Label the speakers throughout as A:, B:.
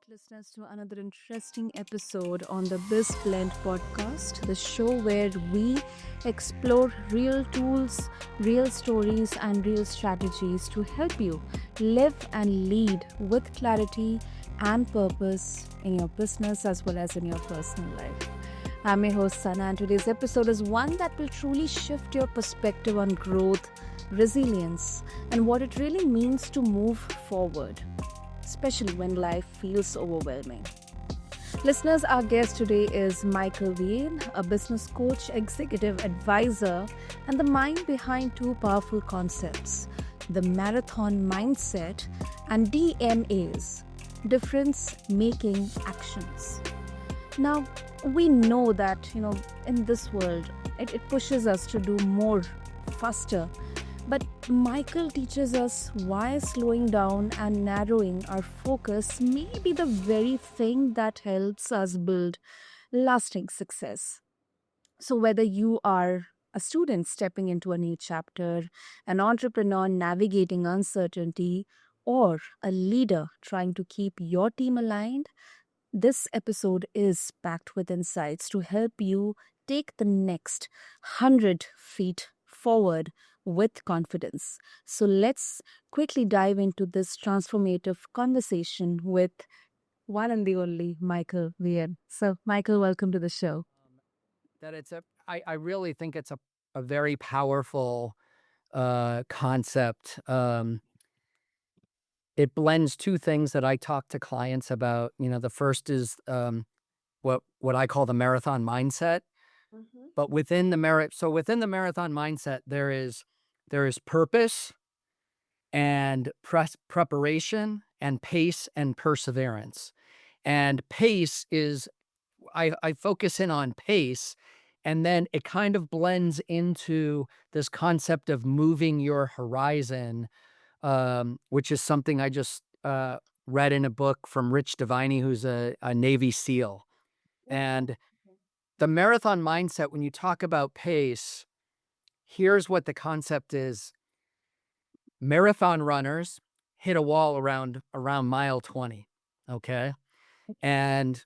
A: listeners, to another interesting episode on the BizBlend podcast, the show where we explore real tools, real stories, and real strategies to help you live and lead with clarity and purpose in your business as well as in your personal life. I'm your host, Sana, and today's episode is one that will truly shift your perspective on growth, resilience, and what it really means to move forward, especially when life feels overwhelming. Listeners, our guest today is Michael Viane, a business coach, executive advisor, and the mind behind two powerful concepts: the Marathon Mindset and DMAs, difference making actions. Now, we know that, in this world, it pushes us to do more faster. But Michael teaches us why slowing down and narrowing our focus may be the very thing that helps us build lasting success. So, whether you are a student stepping into a new chapter, an entrepreneur navigating uncertainty, or a leader trying to keep your team aligned, this episode is packed with insights to help you take the next 100 feet forward with confidence. So let's quickly dive into this transformative conversation with one and the only Michael Vian. So, Michael, welcome to the show.
B: That it's I really think it's a very powerful concept. It blends two things that I talk to clients about. The first is what I call the marathon mindset.
A: Mhm.
B: But within the marathon mindset, there is purpose and preparation and pace and perseverance. And pace is I focus in on pace, and then it kind of blends into this concept of moving your horizon, which is something I just read in a book from Rich Divine, who's a Navy SEAL.
A: Okay.
B: And the marathon mindset, when you talk about pace, here's what the concept is: marathon runners hit a wall around mile 20. Okay. And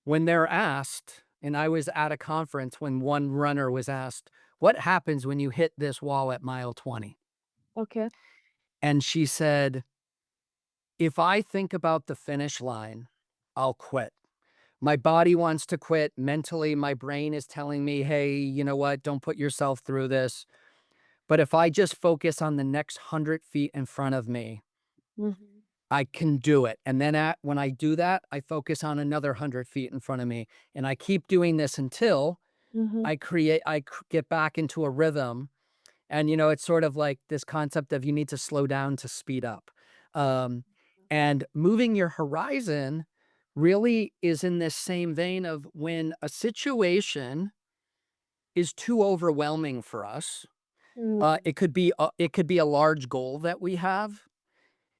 B: when they're asked, and I was at a conference when one runner was asked, "What happens when you hit this wall at mile 20?"
A: Okay.
B: And she said, "If I think about the finish line, I'll quit. My body wants to quit. Mentally, my brain is telling me, hey, you know what? Don't put yourself through this. But if I just focus on the next 100 feet in front of me,
A: Mhm.
B: I can do it. And then when I do that, I focus on another 100 feet in front of me. And I keep doing this until
A: Mhm.
B: get back into a rhythm. And, it's sort of like this concept of you need to slow down to speed up. Um, and moving your horizon really is in this same vein of when a situation is too overwhelming for us.
A: Mm.
B: It could be a large goal that we have.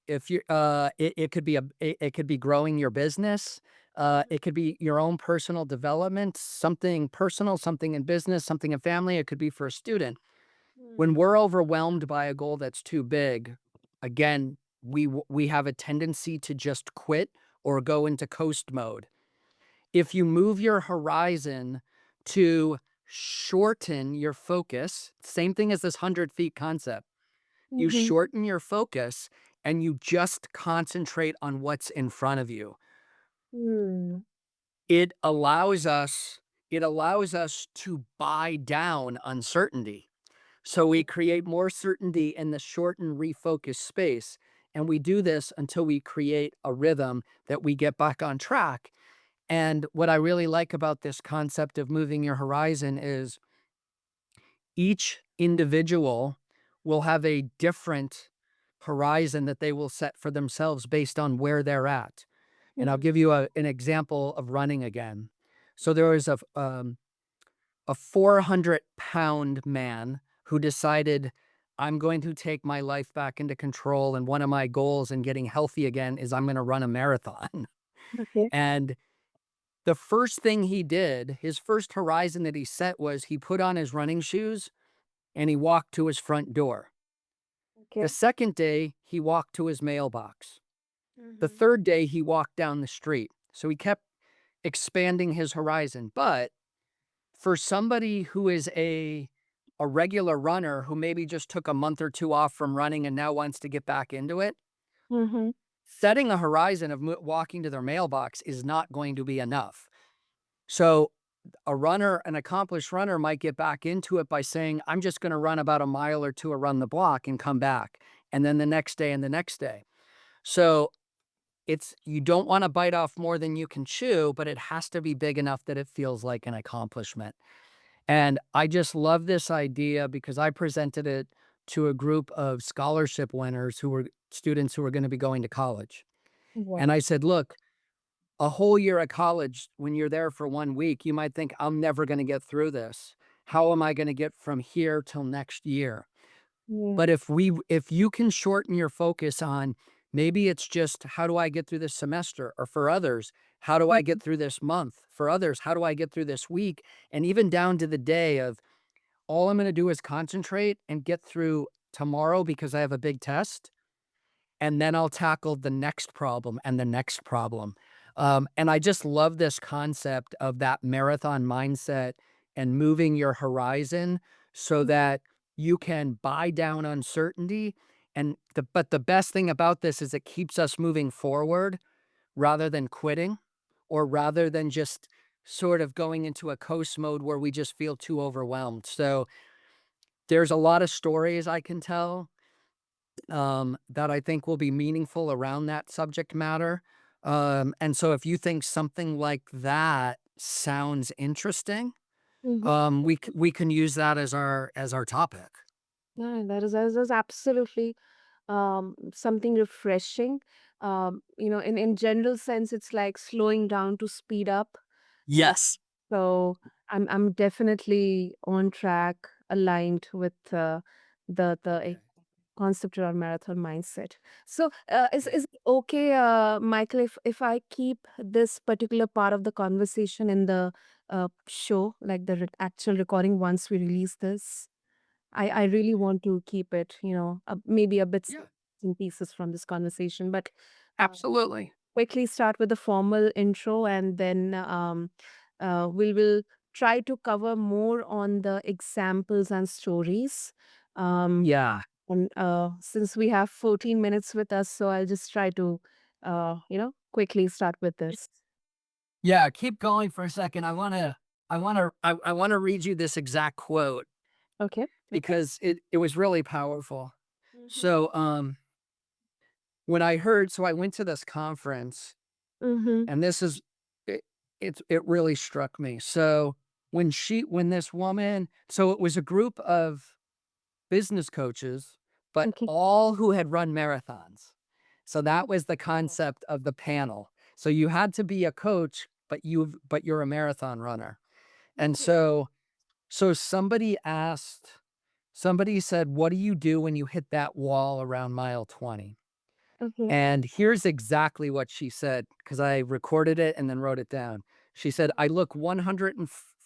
B: If you it could be growing your business. It could be your own personal development, something personal, something in business, something in family. It could be for a student. When
A: Mm.
B: we're overwhelmed by a goal that's too big, again, we have a tendency to just quit or go into coast mode. If you move your horizon to shorten your focus, same thing as this 100 feet concept, you
A: Mhm.
B: shorten your focus and you just concentrate on what's in front of you.
A: Mm.
B: It allows us it allows us to buy down uncertainty. So we create more certainty in the shortened refocus space. And we do this until we create a rhythm that we get back on track. And what I really like about this concept of moving your horizon is each individual will have a different horizon that they will set for themselves based on where they're at. And I'll
A: Mhm.
B: give you an example of running again. So there was a 400-pound man who decided, I'm going to take my life back into control. And one of my goals in getting healthy again is I'm going to run a marathon.
A: Okay.
B: And the first thing he did, his first horizon that he set was he put on his running shoes and he walked to his front door. The
A: Okay.
B: second day, he walked to his mailbox. The
A: Mhm.
B: third day, he walked down the street. So he kept expanding his horizon. But for somebody who is a regular runner who maybe just took a month or 2 off from running and now wants to get back into it,
A: Mhm.
B: setting a horizon of walking to their mailbox is not going to be enough. So a runner, an accomplished runner might get back into it by saying, I'm just going to run about a mile or two around the block and come back. And then the next day and the next day. So it's, you don't want to bite off more than you can chew, but it has to be big enough that it feels like an accomplishment. And I just love this idea because I presented it to a group of scholarship winners who were students who were going to be going to college. And
A: Wow.
B: I said, look, a whole year at college, when you're there for 1 week, you might think, I'm never going to get through this. How am I going to get from here till next year?
A: Yeah.
B: But if you can shorten your focus on maybe it's just how do I get through this semester? Or for others, how do I get through this month? For others, how do I get through this week? And even down to the day of all I'm going to do is concentrate and get through tomorrow because I have a big test, and then I'll tackle the next problem and the next problem. And I just love this concept of that marathon mindset and moving your horizon so that you can buy down uncertainty. But the best thing about this is it keeps us moving forward rather than quitting or rather than just sort of going into a coast mode where we just feel too overwhelmed. So there's a lot of stories I can tell that I think will be meaningful around that subject matter. And so if you think something like that sounds interesting,
A: Mhm.
B: we can use that as our topic.
A: Yeah, that is absolutely something refreshing. In general sense, it's like slowing down to speed up. Uh,
B: Yes.
A: so I'm definitely on track, aligned with the
B: Okay.
A: concept around marathon mindset. So, is
B: Yeah.
A: it okay, Michael, if I keep this particular part of the conversation in the show, like the actual recording once we release this? I really want to keep it, maybe a bit
B: Yeah.
A: and pieces from this conversation, but
B: Absolutely.
A: quickly start with the formal intro, and then we will try to cover more on the examples and stories. Um,
B: Yeah.
A: and since we have 14 minutes with us, so I'll just try to, quickly start with this.
B: Yeah. Keep going for a second. I want to read you this exact quote
A: Okay. Okay.
B: because it was really powerful.
A: Mm-hmm.
B: So when I heard, so I went to this conference.
A: Mm-hmm.
B: And this is it it really struck me. So, when this woman, so it was a group of business coaches, but
A: Okay.
B: all who had run marathons. So that was the concept of the panel. So you had to be a coach, but you're a marathon runner. And
A: Okay.
B: so somebody said, "What do you do when you hit that wall around mile 20?"
A: Okay.
B: And here's exactly what she said, because I recorded it and then wrote it down. She said, I look 100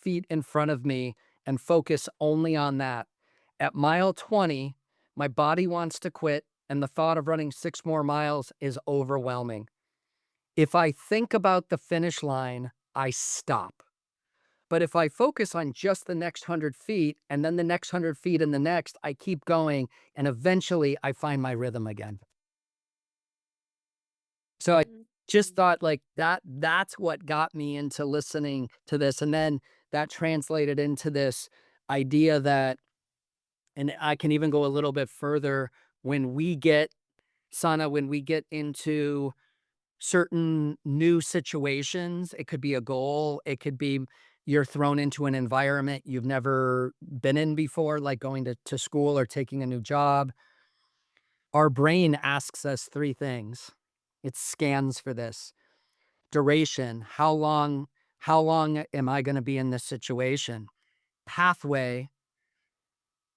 B: feet in front of me and focus only on that. At mile 20, my body wants to quit, and the thought of running 6 more miles is overwhelming. If I think about the finish line, I stop. But if I focus on just the next 100 feet and then the next 100 feet and the next, I keep going, and eventually I find my rhythm again. So I
A: Mhm.
B: just thought like that's what got me into listening to this, and then that translated into this idea that, and I can even go a little bit further, when we get when we get into certain new situations, it could be a goal, it could be you're thrown into an environment you've never been in before, like going to school or taking a new job. Our brain asks us 3 things. It scans for this. Duration, how long am I gonna be in this situation? Pathway,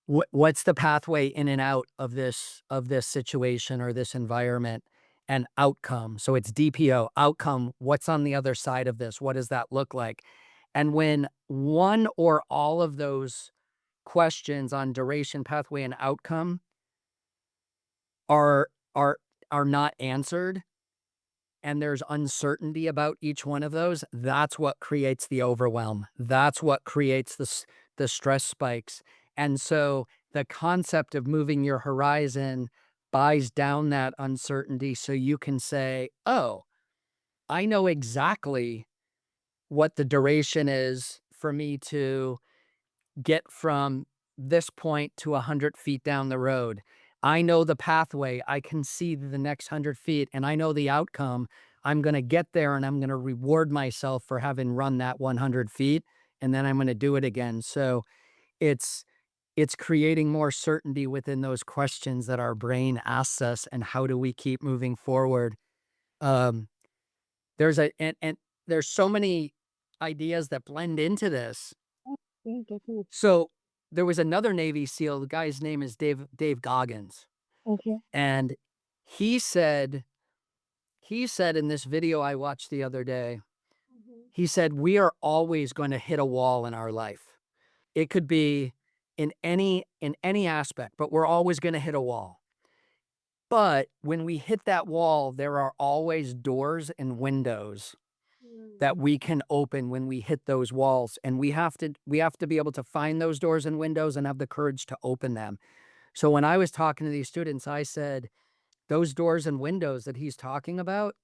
B: what's the pathway in and out of this situation or this environment? And outcome, so it's DPO, outcome, what's on the other side of this? What does that look like? And when one or all of those questions on duration, pathway, and outcome are are not answered, and there's uncertainty about each one of those, that's what creates the overwhelm. That's what creates the stress spikes. And so the concept of moving your horizon buys down that uncertainty so you can say, "Oh, I know exactly what the duration is for me to get from this point to 100 feet down the road. I know the pathway. I can see the next 100 feet and I know the outcome. I'm going to get there and I'm going to reward myself for having run that 100 feet and then I'm going to do it again." So it's it's creating more certainty within those questions that our brain asks us and how do we keep moving forward. Um, and there's so many ideas that blend into this.
A: Yeah, definitely.
B: So, there was another Navy SEAL, the guy's name is Dave Goggins,
A: Okay.
B: and he said he said in this video I watched the other day,
A: Mhm.
B: he said, "We are always gonna hit a wall in our life." It could be in any aspect, but we're always gonna hit a wall. But when we hit that wall, there are always doors and windows that
A: Mm.
B: we can open when we hit those walls, and we have to be able to find those doors and windows and have the courage to open them. So when I was talking to these students, I said, those doors and windows that he's talking about,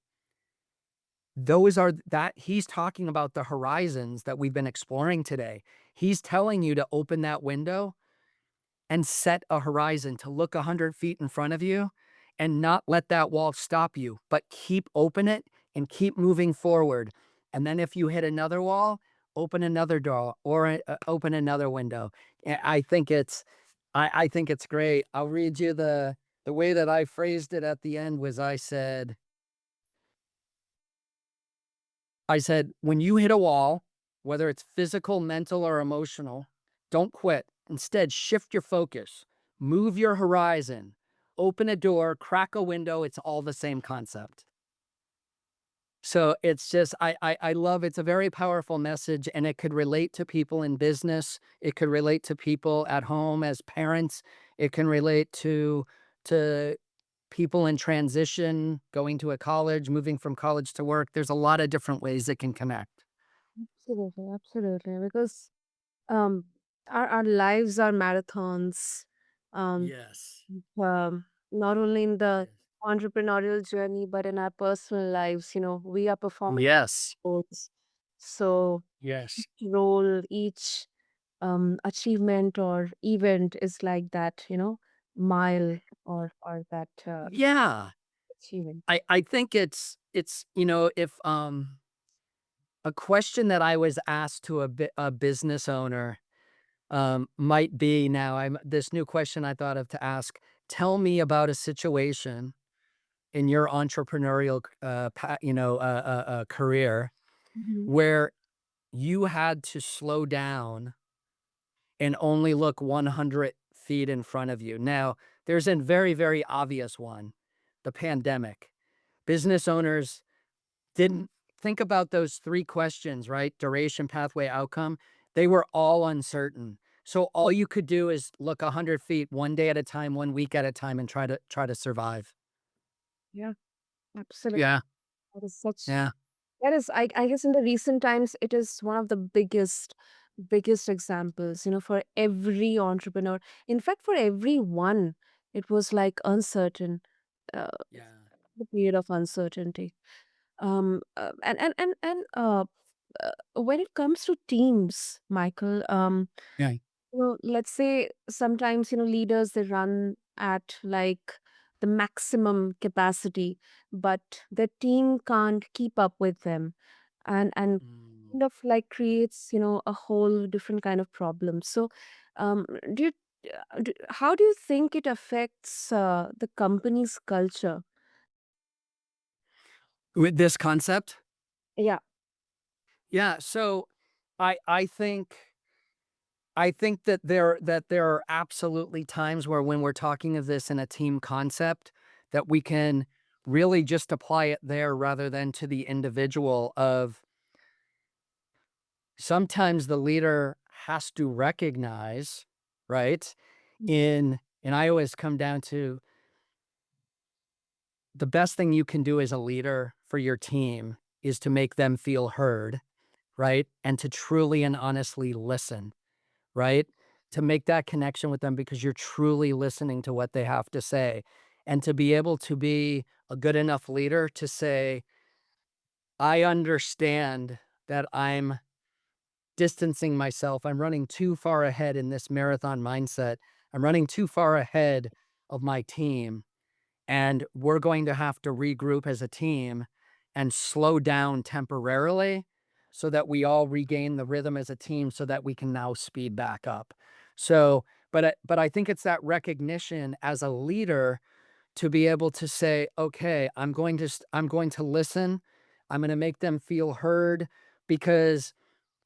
B: those are that he's talking about the horizons that we've been exploring today. He's telling you to open that window and set a horizon to look 100 feet in front of you and not let that wall stop you, but keep open it and keep moving forward. And then if you hit another wall, open another door or open another window. I think it's great. I'll read you the way that I phrased it at the end was I said, when you hit a wall, whether it's physical, mental, or emotional, don't quit. Instead, shift your focus, move your horizon, open a door, crack a window. It's all the same concept. So it's just, I love it's a very powerful message and it could relate to people in business. It could relate to people at home as parents. It can relate to people in transition, going to a college, moving from college to work. There's a lot of different ways it can connect.
A: Absolutely, absolutely. Because um our lives are marathons. Um,
B: Yes.
A: not only in the
B: Yes.
A: entrepreneurial journey, but in our personal lives, we are performing
B: Yes.
A: roles. So
B: Yes.
A: each role, each achievement or event is like that, mile or that
B: Yeah.
A: achievement.
B: I think it's, if, a question that I was asked to a business owner, might be now I'm this new question I thought of to ask, tell me about a situation in your entrepreneurial, career
A: Mhm.
B: where you had to slow down and only look 100 feet in front of you. Now, there's a very, very obvious one, the pandemic. Business owners didn't think about those 3 questions, right? Duration, pathway, outcome. They were all uncertain. So all you could do is look 100 feet 1 day at a time, 1 week at a time, and try to survive.
A: Yeah, absolutely.
B: Yeah,
A: That is such
B: yeah,
A: that is I guess in the recent times it is one of the biggest examples, for every entrepreneur. In fact, for everyone, it was like uncertain, uh,
B: yeah,
A: the period of uncertainty. When it comes to teams, Michael,
B: yeah.
A: let's say sometimes, leaders they run at like the maximum capacity, but the team can't keep up with them, and
B: Mm.
A: kind of like creates, a whole different kind of problem. So, um, do you, how do you think it affects the company's culture?
B: With this concept?
A: Yeah.
B: Yeah, so I think that there are absolutely times where when we're talking of this in a team concept, that we can really just apply it there rather than to the individual of sometimes the leader has to recognize, right? And I always come down to the best thing you can do as a leader for your team is to make them feel heard, right? And to truly and honestly listen, right? To make that connection with them because you're truly listening to what they have to say. And to be able to be a good enough leader to say, I understand that I'm distancing myself. I'm running too far ahead in this marathon mindset. I'm running too far ahead of my team. And we're going to have to regroup as a team and slow down temporarily so that we all regain the rhythm as a team so that we can now speed back up. So, but I think it's that recognition as a leader to be able to say, okay, I'm going to listen. I'm going to make them feel heard because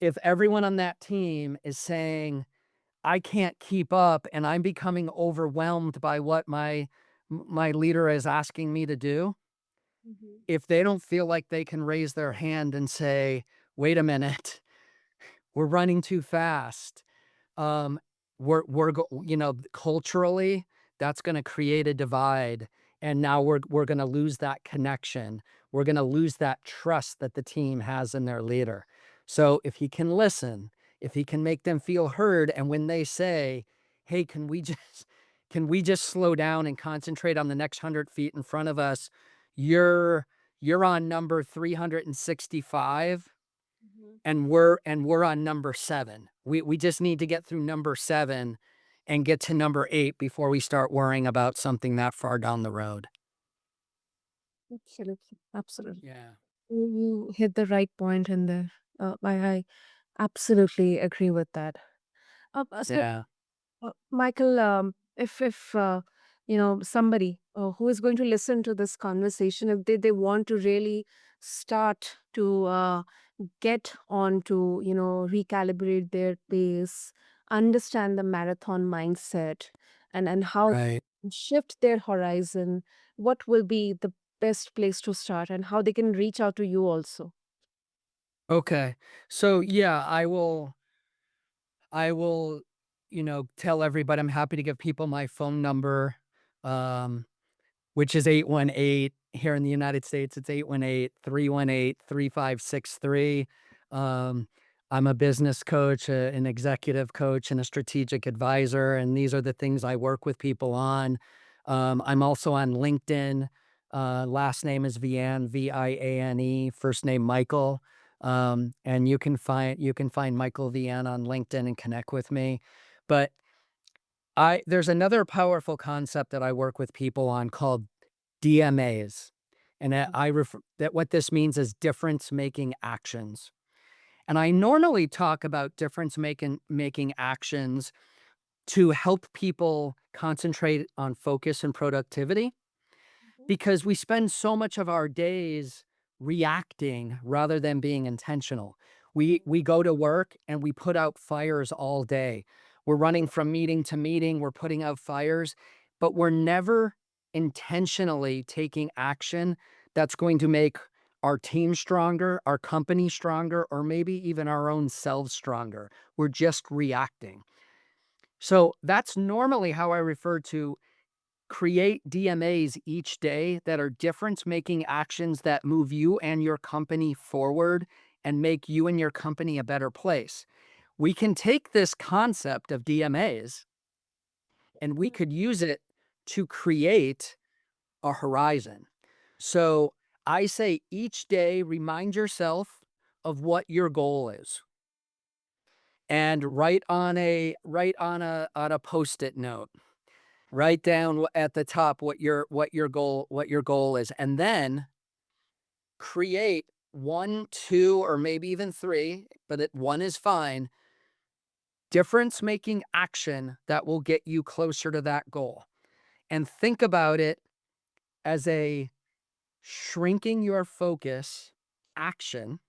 B: if everyone on that team is saying, I can't keep up and I'm becoming overwhelmed by what my leader is asking me to do,
A: Mhm.
B: if they don't feel like they can raise their hand and say, "Wait a minute, we're running too fast." Um, culturally, that's gonna create a divide, and now we're gonna lose that connection. We're gonna lose that trust that the team has in their leader. So if he can listen, if he can make them feel heard, and when they say, "Hey, can we just can we just slow down and concentrate on the next 100 feet in front of us? You're you're on number 365
A: Mhm.
B: and we're on number 7. We just need to get through number 7 and get to number 8 before we start worrying about something that far down the road."
A: Absolutely. Absolutely.
B: Yeah.
A: You hit the right point in there. I absolutely agree with that. So,
B: Yeah.
A: Michael, if somebody who is going to listen to this conversation, if they want to really start to get on to recalibrate their pace, understand the marathon mindset, and how
B: Right.
A: shift their horizon, what will be the best place to start and how they can reach out to you also?
B: Okay. So, yeah, I will, tell everybody I'm happy to give people my phone number. Um Which is 818 here in the United States, it's 818-318-3563. Um, I'm a business coach, an executive coach, and a strategic advisor, and these are the things I work with people on. I'm also on LinkedIn. Last name is Viane, Viane, first name Michael. And you can find Michael Viane on LinkedIn and connect with me. But there's another powerful concept that I work with people on called DMAs. And I refer that what this means is difference making actions. And I normally talk about difference making actions to help people concentrate on focus and productivity
A: Mhm.
B: because we spend so much of our days reacting rather than being intentional. We go to work and we put out fires all day. We're running from meeting to meeting, we're putting out fires, but we're never intentionally taking action that's going to make our team stronger, our company stronger, or maybe even our own selves stronger. We're just reacting. So that's normally how I refer to create DMAs each day that are difference making actions that move you and your company forward and make you and your company a better place. We can take this concept of DMAs and we could use it to create a horizon. So I say each day, remind yourself of what your goal is and write on a post-it note. Write down at the top what your goal is, and then create 1, 2, or maybe even 3, but 1 is fine, difference-making action that will get you closer to that goal. And think about it as a shrinking your focus action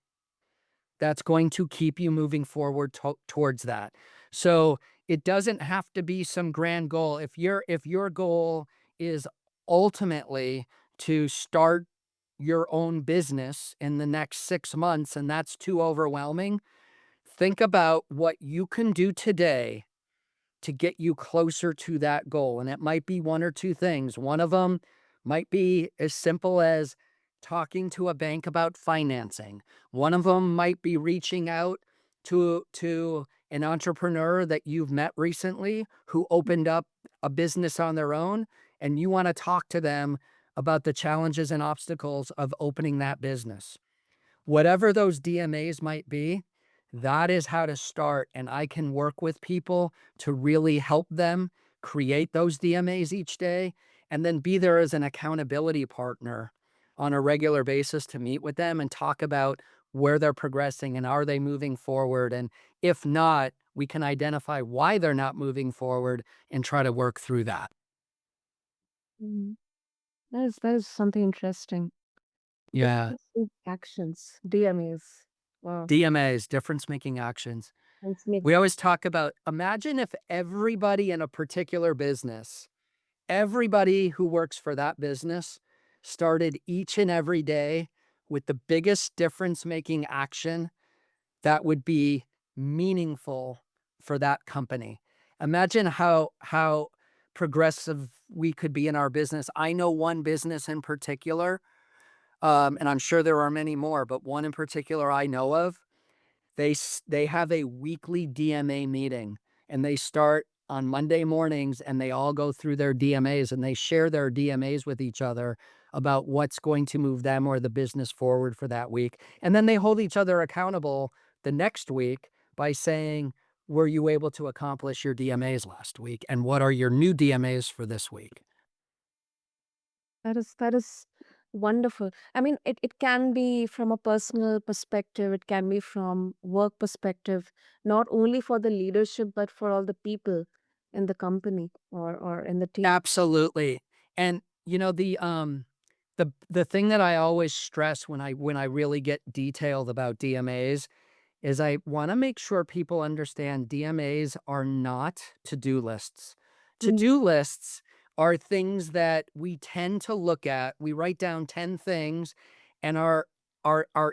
B: that's going to keep you moving forward towards that. So it doesn't have to be some grand goal. If your goal is ultimately to start your own business in the next 6 months and that's too overwhelming, think about what you can do today to get you closer to that goal. And it might be one or two things. One of them might be as simple as talking to a bank about financing. One of them might be reaching out to an entrepreneur that you've met recently who opened up a business on their own, and you want to talk to them about the challenges and obstacles of opening that business. Whatever those DMAs might be, that is how to start. And I can work with people to really help them create those DMAs each day and then be there as an accountability partner on a regular basis to meet with them and talk about where they're progressing and are they moving forward. And if not, we can identify why they're not moving forward and try to work through that.
A: Mhm. That is something interesting.
B: Yeah.
A: Different actions, DMAs. Wow.
B: DMAs, difference making actions.
A: Let's make
B: We always talk about imagine if everybody in a particular business, everybody who works for that business started each and every day with the biggest difference making action that would be meaningful for that company. Imagine how progressive we could be in our business. I know one business in particular, and I'm sure there are many more, but one in particular I know of they have a weekly DMA meeting, and they start on Monday mornings, and they all go through their DMAs, and they share their DMAs with each other about what's going to move them or the business forward for that week, and then they hold each other accountable the next week by saying, "Were you able to accomplish your DMAs last week, and what are your new DMAs for this week?"
A: that is wonderful. I mean, it can be from a personal perspective, it can be from work perspective, not only for the leadership, but for all the people in the company or in the team.
B: Absolutely. And the thing that I always stress when I really get detailed about DMAs is I want to make sure people understand DMAs are not to-do lists.
A: Mhm.
B: To-do lists are things that we tend to look at. We write down 10 things and our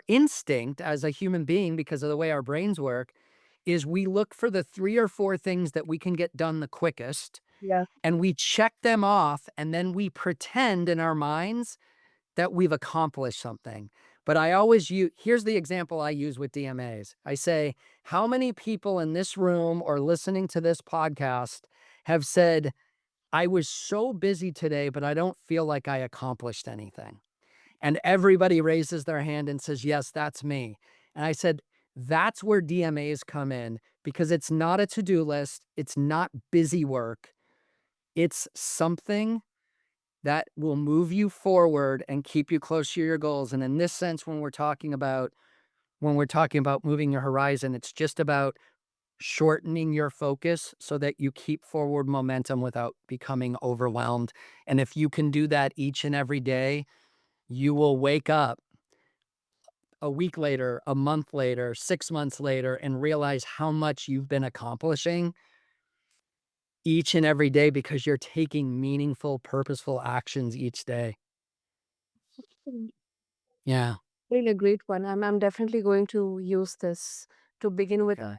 B: instinct as a human being because of the way our brains work is we look for the 3 or 4 things that we can get done the quickest
A: Yeah.
B: and we check them off and then we pretend in our minds that we've accomplished something. But I always use here's the example I use with DMAs. I say, how many people in this room or listening to this podcast have said, I was so busy today, but I don't feel like I accomplished anything? And everybody raises their hand and says, yes, that's me. And I said, that's where DMAs come in because it's not a to do list, it's not busy work, it's something that will move you forward and keep you close to your goals. And in this sense, when we're talking about moving your horizon, it's just about shortening your focus so that you keep forward momentum without becoming overwhelmed. And if you can do that each and every day, you will wake up a week later, a month later, 6 months later, and realize how much you've been accomplishing each and every day because you're taking meaningful, purposeful actions each day.
A: Mm.
B: Yeah.
A: Really a great one. I'm definitely going to use this to begin with.
B: Okay.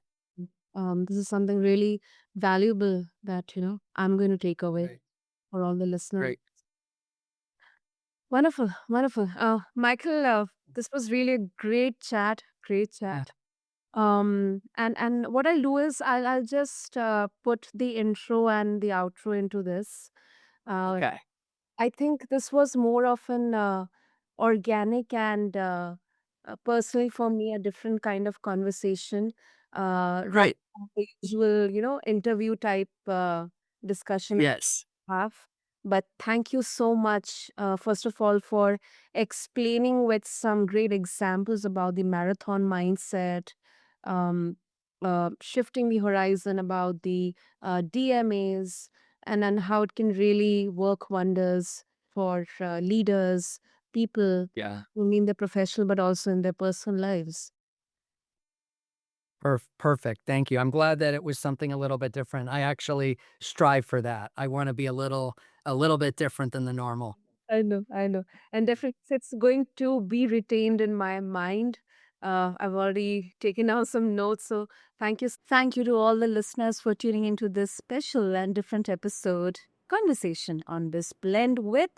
A: This is something really valuable that, I'm going to take away
B: Great.
A: for all the listeners.
B: Great.
A: Wonderful, wonderful. Michael, this was really a great chat, great
B: Yeah.
A: chat. And what I'll do is I'll just put the intro and the outro into this. Uh,
B: Okay.
A: I think this was more of an organic and personally for me a different kind of conversation, rather
B: Great.
A: than the usual, interview type discussion
B: Yes.
A: have. But thank you so much, first of all, for explaining with some great examples about the marathon mindset, um, shifting the horizon, about the DMAs, and how it can really work wonders for leaders, people,
B: Yeah.
A: I mean, their professional, but also in their personal lives.
B: Perfect. Thank you. I'm glad that it was something a little bit different. I actually strive for that. I want to be a little bit different than the normal.
A: I know, I know. And definitely it's going to be retained in my mind. I've already taken down some notes. So thank you. Thank you to all the listeners for tuning into this special and different episode. conversation on BizBlend with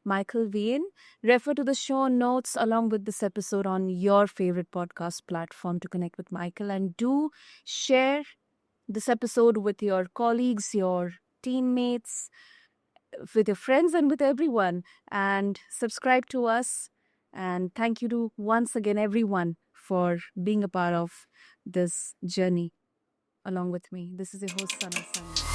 A: Michael Viane. Refer to the show notes along with this episode on your favorite podcast platform to connect with Michael, and do share this episode with your colleagues, your teammates, with your friends, and with everyone. And subscribe to us. And thank you to once again everyone for being a part of this journey along with me. This is your host, Sana. Signing off.